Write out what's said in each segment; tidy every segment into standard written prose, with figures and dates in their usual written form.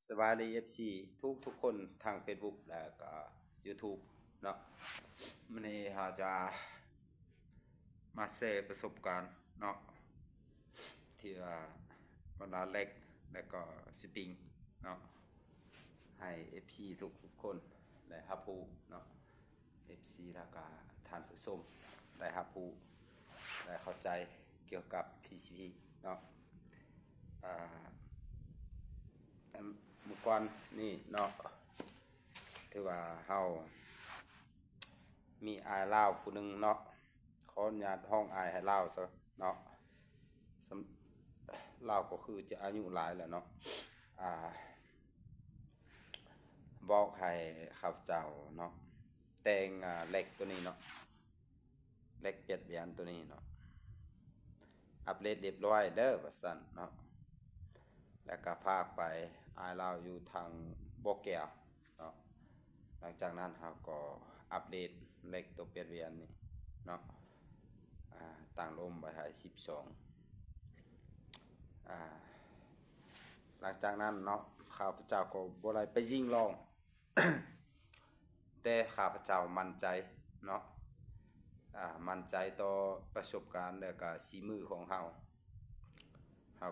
สวัสดี FC ทุกคนทาง Facebook แล้วก็ YouTube เนาะวันนี้เราจะมาแชร์ประสบการณ์เนาะที่ว่าบรรดาเล็กแล้วก็สปริงเนาะให้ FC ทุกคนได้รับรู้เนาะ FC แล้วก็ทานผู้ชมได้รับรู้ได้เข้าใจเกี่ยวกับ TCP เนาะเมื่อก่อนนี่เนาะถือว่าเฮามีอายลาวผู้หนึ่งเนาะขออนุญาตห้องอายให้ลาวซะเนาะลาวก็คือจะอายุหลายแล้วเนาะบอกให้ข้าพเจ้าเนาะแต่งเหล็กตัวนี้เนาะเหล็กเปียดเบียนตัวนี้เนาะอัปเดตเรียบร้อยเด้อว่าซั่นเนาะแล้วก็ฝากไปอายลาวอยู่ทางบ่อแก้วเนาะหลังจากนั้นเราก็อัปเดตเหล็กตัวเปียดเบียนนี่เนาะตั้งลมไว้ให้12หลังจากนั้นเนาะข้าพเจ้าก็บ่ได้ไปยิงลอง แต่ข้าพเจ้ามั่นใจเนาะมั่นใจต่อประสบการณ์และก็ฝีมือของเฮา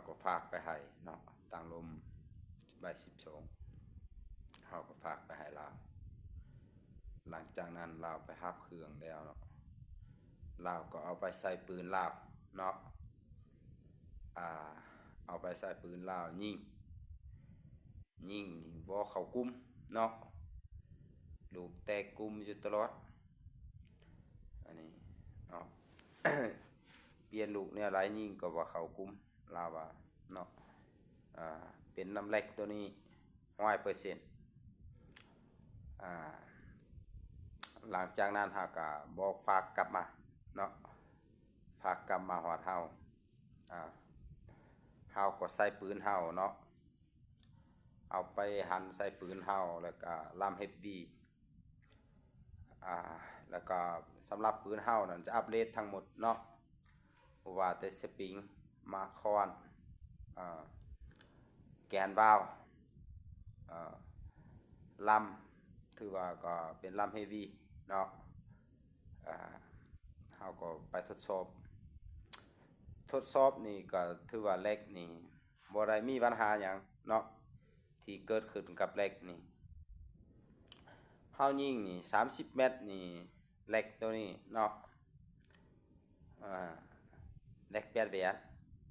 ก็ฝากไปให้เนาะตั้งลมไว้12เฮาก็ฝากไปให้ลาวหลังจากนั้นลาวไปรับเครื่องแล้วเนาะลาวก็เอาไปใส่ปืนลาวเนาะเอาไปใส่ปืนลาวยิงนี่บ่เข้ากุมเนาะลูกแตกกุมอยู่ตลอดอันนี้เนาะ เปลี่ยนลูกเนี่ยหลายยิงก็บ่เข้ากุมลาวว่าเนาะเป็นน้ำเล็กตัวนี้100%หลังจากนั้นเฮาก็บอกฝากกลับมาเนาะฝากกลับมาฮอดเฮาเฮาก็ใส่ปืนเฮาเนาะเอาไปหันใส่ปืนเฮาแล้วก็ลำเฮฟวี่แล้วก็สำหรับปืนเฮานั่นจะอัปเดตทั้งหมดเนาะว่าแต่สปริงมาคอนแกนวาล์วลำถือว่าก็เป็นลำเฮฟวี่เนาะเฮาก็ไปทดสอบนี่ก็ถือว่าเล็กนี่บ่ได้มีปัญหาหยังเนาะที่เกิดขึ้นกับเล็กนี่เฮายิงนี่30 เมตรนี่เล็กตัวนี้เนาะเล็ก8 เหรียญ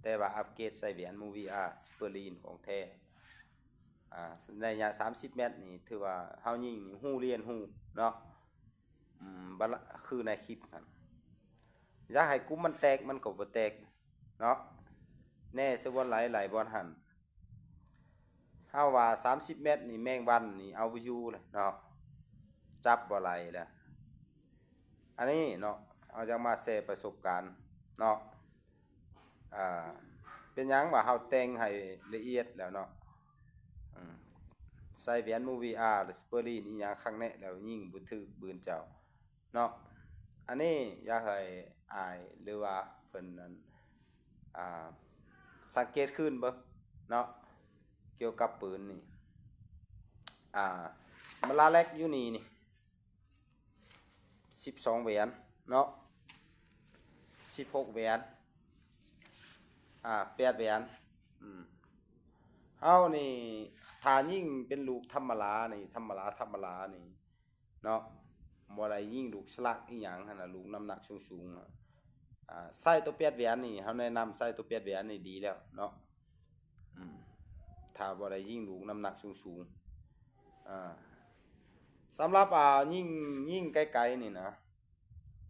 แต่ว่าอัปเกรดใส่เหรียญ Movie R สเปอร์ลีนของแท้ในระยะ30 เมตรนี่ถือว่าเฮายิงนี่ฮู้เรียนฮู้เนาะคือในคลิปนั่นอยากให้กุมมันแตกมันก็บ่แตกเนาะแน่ซะบ่หลายบอลหั่นเฮาว่า30 เมตรนี่แมงวันนี่เอาอยู่เลยเนาะจับบ่ไหลแล้วอันนี้เนาะเอาจังมาแชร์ประสบการณ์เนาะเป็นหยังว่าเฮาแต่งให้ละเอียดแล้วเนาะใส่แหวน Movie R หรือ Sperlin อีหยังข้างแน่แล้วยิงบ่ถึกปืนเจ้าเนาะอันนี้อยากให้อายหรือว่าเพิ่นนั้นสังเกตขึ้นเบิ่งเนาะเกี่ยวกับปืนนี่มันลาแลกอยู่นี่12 เหรียญเนาะ16 เหรียญ8 เหรียญเฮานี่ถ้ายิ่งเป็นลูกธรรมดานี่ธรรมดานี่เนาะบ่ได้ยิ่งลูกสลักอีหยังหั่นน่ะลูกน้ำหนักสูงๆใส่ตัว8 เหรียญนี่เฮาแนะนำใส่ตัว8 เหรียญนี่ดีแล้วเนาะถ้าบ่ได้ยิ่งลูกน้ำหนักสูงๆสำหรับยิ่งไกลๆนี่นะ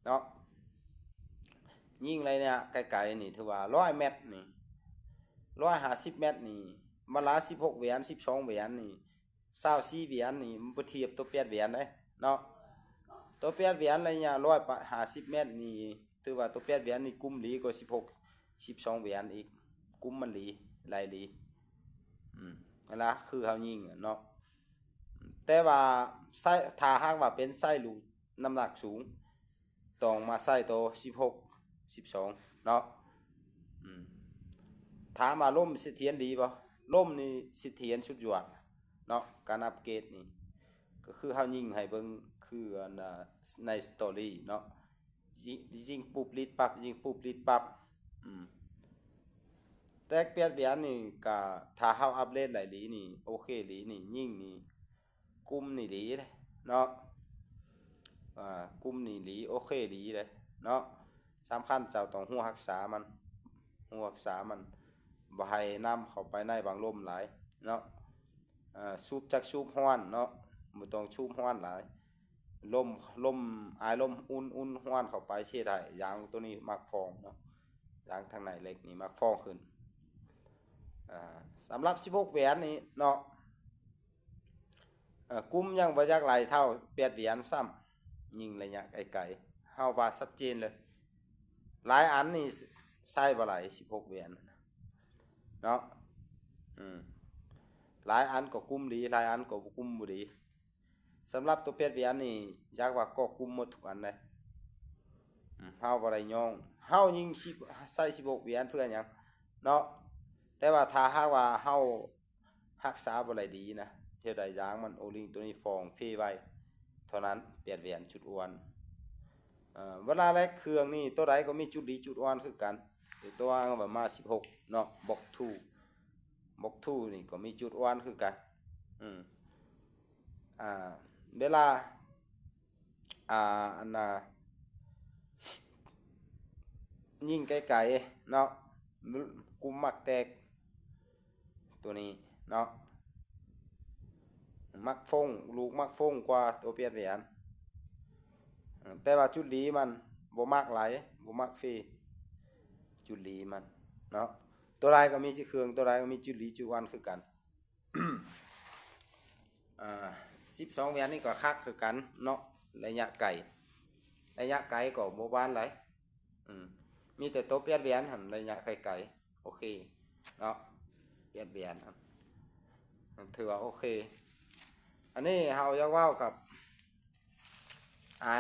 เนาะยิ่งอะไรเนี่ยไกลๆนี่ถือว่า100 เมตรนี่150 เมตรนี่มาละ16 เหรียญ12 เหรียญนี่24 เหรียญนี่มันบ่เทียบตัว8 เหรียญเด้เนาะตัว8 เหรียญระยะ150 เมตรนี่ถือว่าตัว8 เหรียญนี่กุมหลีกว่า12 เหรียญอีกกุมมันหลีหลายหลีนั่นล่ะคือเฮายิงเนาะแต่ว่าใส่ถ้าหากว่าเป็นใส่ลูกน้ำหนักสูงต้องมาใส่ตัว16 12เนาะถามว่าล่มเสถียรดีบ่ล่มนี่เสถียรสุดยอด เนาะการอัปเกรดนี่ก็คือเฮายิงให้เบิ่งคืออันในสตอรี่เนาะยิงปุ๊บลิดปั๊บยิงปุ๊บลิดปั๊บอืมแต่เปลี่ยนแปลงนี่ก็ถ้าเฮาอัปเดตหลายหลีนี่โอเคหลีนี่ยิงนี่กุมนี่หลีเลยเนาะกุมนี่หลีโอเคหลีเลยเนาะสำคัญเจ้าต้องฮู้รักษามันฮู้รักษามันบ่ให้น้ำเข้าไปในบางลมหลายเนาะสูบจากสูบร้อนเนาะบ่ต้องสูบร้อนหลายลมอายลมอุ่นร้อนเข้าไปเสียได้ยางตัวนี้มักฟองเนาะยางทางในเหล็กนี่มักฟองขึ้นสำหรับ16แหวนนี่เนาะกุมยังบ่อยากไหลเท่า8แหวนซ้ำยิงระยะไกลๆเฮาว่าชัดเจนเลยหลายอันนี่ใช้บ่ไหล16แหวนเนาะอืมหลายอันก็กุมดีหลายอันก็บ่กุมบ่ดีสำหรับตัว8แหวนนี่อยากว่าก็กุมหมดทุกอันเลยเฮาบ่ได้ย่องเฮายิง10ใส่16แหวนเพื่อหยังเนาะแต่ว่าถ้าหากว่าเฮารักษาบ่ได้ดีนะเฮ็ดได้ยางมันโอลิงตัวนี้ฟองเฟไว้เท่านั้น8แหวนจุดอ่อนเวลาแลกเครื่องนี่ตัวใดก็มีจุดดีจุดอ่อนคือกันตัวก็ประมาณ16เนาะบอก2นี่ก็มีจุดอ่อนคือกันอ่าเวลาอันน่ะยิงไกลๆเนาะกุมมักแตกตัวนี้เนาะมักฟงลูกมักฟงกว่าตัว8แหวนแต่ว่าจุดดีมันบ่มักหลายบ่มักฟรีจุดดีมันเนาะตัวใดก็มีเครื่องตัวใดก็มีจุดดีจุดอ่อนคือกัน12แหวนนี่ก็คักคือกันเนาะระยะไกลก็บ่บานหลายมีแต่ตัว8แหวนหั่นระยะไกลๆโอเคเนาะ8แหวนถือว่าโอเคอันนี้เฮาอยากเว้ากับ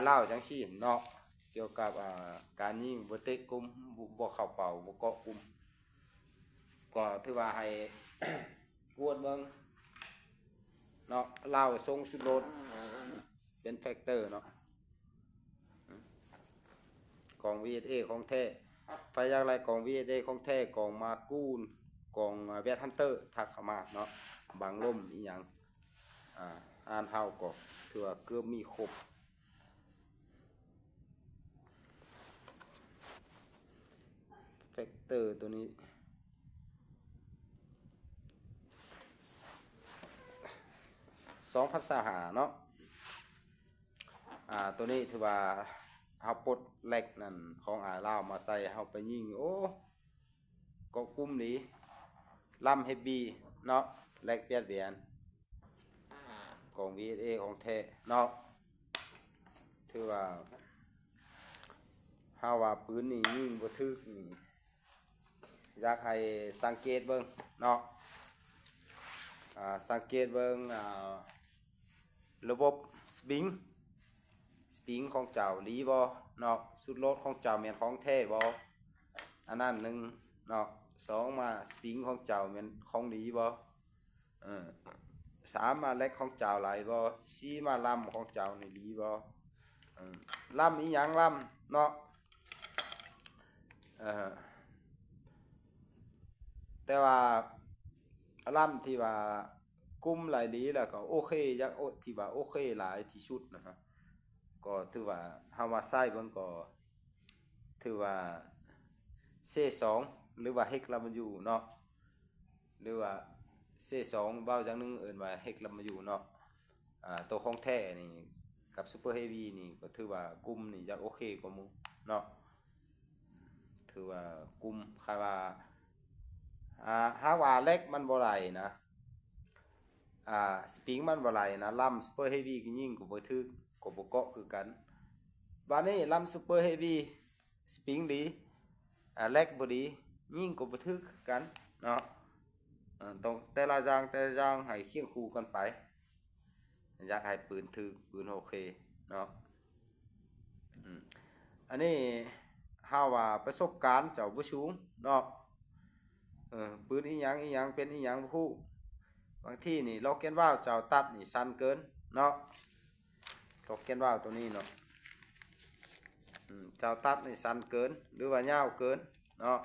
เล่าจังซี่เนาะเกี่ยวกับการยิงบ่เตะกลุ่มบ่เข้าเป้าบ่เกาะกลุ่มก็ถือว่าให้ กวดเบิ่งเนาะเล่าทรงสุดโลดเป็นแฟกเตอร์เนาะกล่อง VSA ของแท้ไฟอย่างไรกล่อง VSA ของแท้กล่องมากูนกล่องแวดฮันเตอร์ทักเข้ามาเนาะบางล่มอีหยังอ่านเฮาก็ถือว่าเกือบมีครบแฟกเตอร์ตัวนี้2025เนาะตัวนี้ถือว่าเฮาปลดแลกนั่นของลาวมาใส่เฮาไปยิงโอ้ก็กุมนี้ลำเฮฟวี่เนาะแลก8แหวนของ VSA ของแท้เนาะถือว่าเฮาว่าปืนนี่ยิงบ่ถึกนี่อยากให้สังเกตเบิ่งเนาะสังเกตเบิ่งระบบสปริงของเจ้าหลีบ่เนาะสุดโลดของเจ้าแม่นของแท้บ่อันนั้น1เนาะ2มาสปริงของเจ้าแม่นของหลีบ่3มาเล็กของเจ้าหลายบ่4มาลำของเจ้านี่หลีบ่ลำอีหยังลำเนาะแต่ว่าลำที่ว่ากุมหลายหลีแล้วก็โอเคอยากที่ว่าโอเคหลายที่สุดนะครับก็ถือว่าเฮามาใช้เบิ่งก็ถือว่า C2 หรือว่า HEC-W เนาะหรือว่า C2 เว้าจังนึงเอิ้นว่า HEC-W เนาะตัวของแท้นี่กับ Super Heavy นี่ก็ถือว่ากุมนี่จะโอเคกว่าหมู่เนาะถือว่ากุมคาว่าหากว่าเล็กมันบ่ไหลนะสปริงมันบ่ไหลนะลำ Super Heavy ก็ยิงก็บ่ถึกก็บ่เกาะคือกันบัดนี้ลำ Super Heavy สปริงดีเล็กบ่ดียิงก็บ่ถึกคือกันเนาะต้องแต่ละอย่างให้เคียงคู่กันไปอยากให้ปืนถึกปืนโอเคเนาะอันนี้เฮาว่าประสบการณ์เจ้าบ่สูงเนาะปืนอีหยังเป็นอีหยังบ่ฮู้ บางที่นี่ล็อกเกนว่าวเจ้าตัดนี่สั้นเกินเนาะล็อกเกนว่าวตัวนี้เนาะเจ้าตัดนี่สั้นเกินหรือว่ายาวเกินเนาะ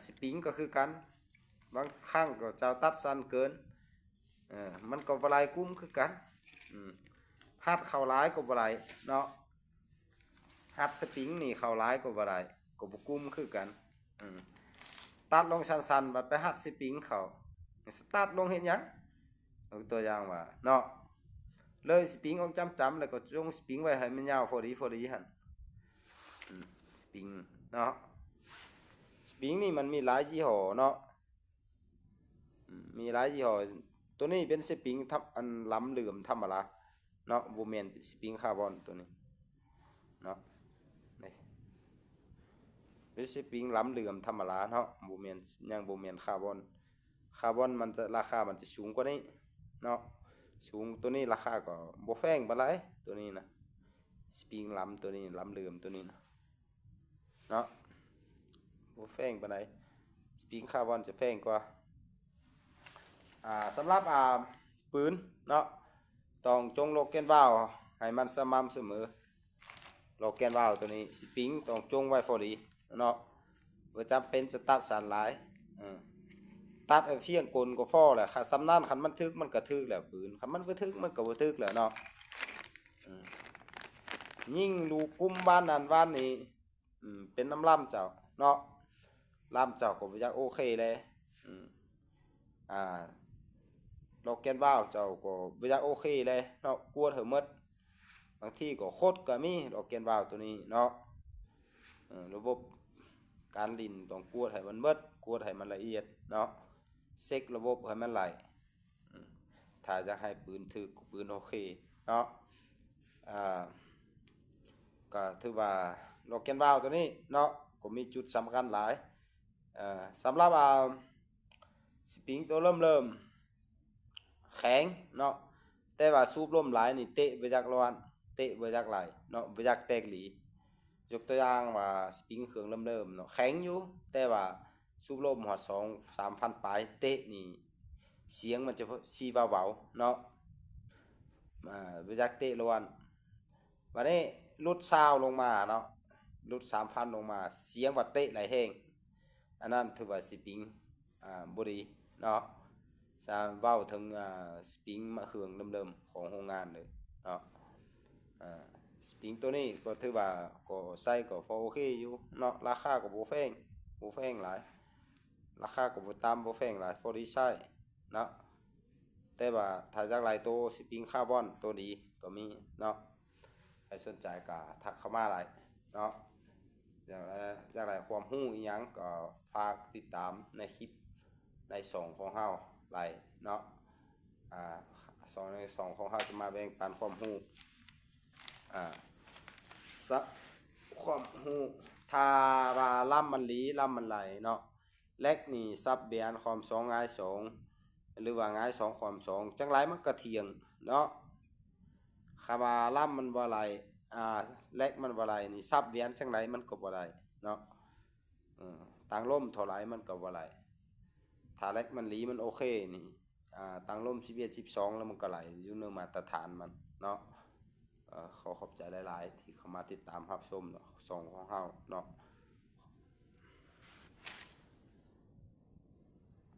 สปริงก็คือกันบางครั้งก็เจ้าตัดสั้นเกินมันก็บ่ไหลกุ้มคือกันฮัดเข้าหลายก็บ่ไหลเนาะฮัดสปริงนี่เข้าหลายก็บ่ได้ก็บ่กุ้มคือกันตัดลงสั้นๆบัดไปฮัดสปริงเข้าสตาร์ทลงเฮ็ดหยังเอาตัวอย่างว่าเนาะเลยสปริงออกจำๆแล้วก็จงสปริงไว้ให้มันยาวพอดีหั่นสปริงเนาะสปริงนี่มันมีหลายยี่ห้อเนาะมีหลายยี่ห้อตัวนี้เป็นสปริงทับอันล้ำเหลื่อมธรรมดาเนาะบ่แม่นสปริงคาร์บอนตัวนี้เนาะนี่เป็นสปริงล้ำเหลื่อมธรรมดาเนาะบ่แม่นยังบ่แม่นคาร์บอนมันจะราคามันจะสูงกว่านี้เนาะสูงตัวนี้ราคาก็บ่แพงปานใดตัวนี้นะสปริงล้ำตัวนี้ล้ำเหลื่อมตัวนี้นะเนาะบ่แพงปานใดสปริงคาร์บอนจะแพงกว่าสำหรับปืนเนาะต้องจงโลแกนวาล์วให้มันสม่ำเสมอโลแกนวาล์วตัวนี้สปริงต้องจงไว้พอดีเนาะบ่จำเป็นจะตัดสั้นหลายตัดเฟียงกลก็พอแหละค่ะสำนานคันมันทึกมันก็ทึกแหละปืนคันมันบ่ทึกมันก็บ่ทึกแหละเนาะยิ่งลูกกุมบ้านนั้นบ้านนี้เป็นน้ำล่ำเจ้าเนาะล่ำเจ้าก็บ่อยากโอเคเลยโลแกนวาล์วเจ้าก็บ่อยากโอเคเลยเนาะกลัวเถอะหมดบางทีก็โคตรก็มีโลแกนวาล์วตัวนี้เนาะระบบการลิ้นต้องกวดให้มันเบิดกวดให้มันละเอียดเนาะเช็คระบบให้มันไหลถ้าจะให้ปืนถึกปืนโอเคเนาะก็ถือว่าโลแกนวาล์วตัวนี้เนาะก็มีจุดสำคัญหลายสำหรับสปริงตัวเริ่มแข็งเนาะแต่ว่าสูบลมหลายนี่เตะไปจากร้อนเตะไปจากไหลเนาะไปจากแตกหลียกตัวอย่างว่าสปริงเครื่องเริ่มเนาะแข็งอยู่แต่ว่าสูบลมหอด2-3,000 ปลายเตะนี่เสียงมันจะซีเบาๆเนาะไปจากเตะร้อนวันนี้ลุดซาวลงมาเนาะลุด3,000ลงมาเสียงว่าเตะไหลแห้งอันนั้นถือว่าสปริงบ่ดีเนาะเว้าถึงสปริงมาเครื่องเริ่มของโรงงานเลยเนาะสปริงตัวนี้ก็ถือว่าก็ใส่ก็พอโอเคอยู่เนาะราคาก็บ่แพงหลายราคาก็บ่ต่ำบ่แพงหลายพอดีใช้เนาะแต่ว่าถ้าจากหลายตัวสปริงคาร์บอนตัวดีก็มีเนาะใครสนใจก็ทักเข้ามาหลายเนาะจากหลายความรู้อีหยังก็ฝากติดตามในคลิปในช่องของเฮาหลายเนาะในช่องของเฮาจะมาแบ่งปันความรู้ความรู้ถ้าว่าล่ำมันหลีล่ำมันไหลเนาะแลกนี่ซับเบียนความ2ง่าย2หรือว่าง่าย2ความ2จังไรมันก็เที่ยงเนาะคำว่าล่ำมันบ่ไหลแลกมันบ่ไหลนี่ซับเบียนจังไรมันก็บ่ไหลเนาะต่างลมเท่าไหร่มันก็บ่ไหลถ้าแลกมันหลีมันโอเคนี่ต่างลม11 12แล้วมันก็ไหลอยู่ในมาตรฐานมันเนาะขอขอบใจหลายๆที่เข้ามาติดตามรับชมเนาะช่องของเฮาเนาะ